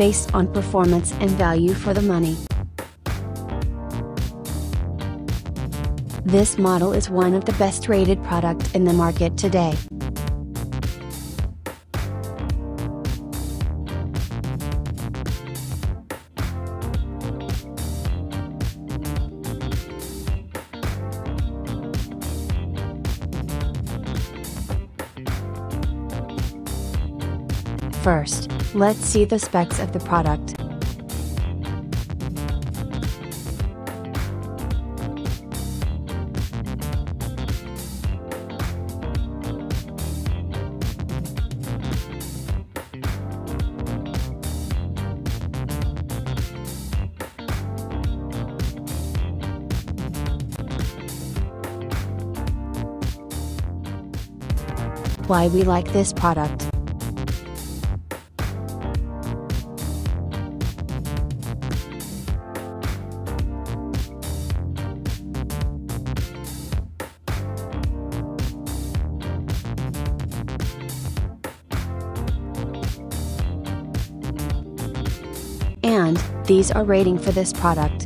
based on performance and value for the money. This model is one of the best rated products in the market today. First, let's see the specs of the product. Why we like this product. And, these are rating for this product.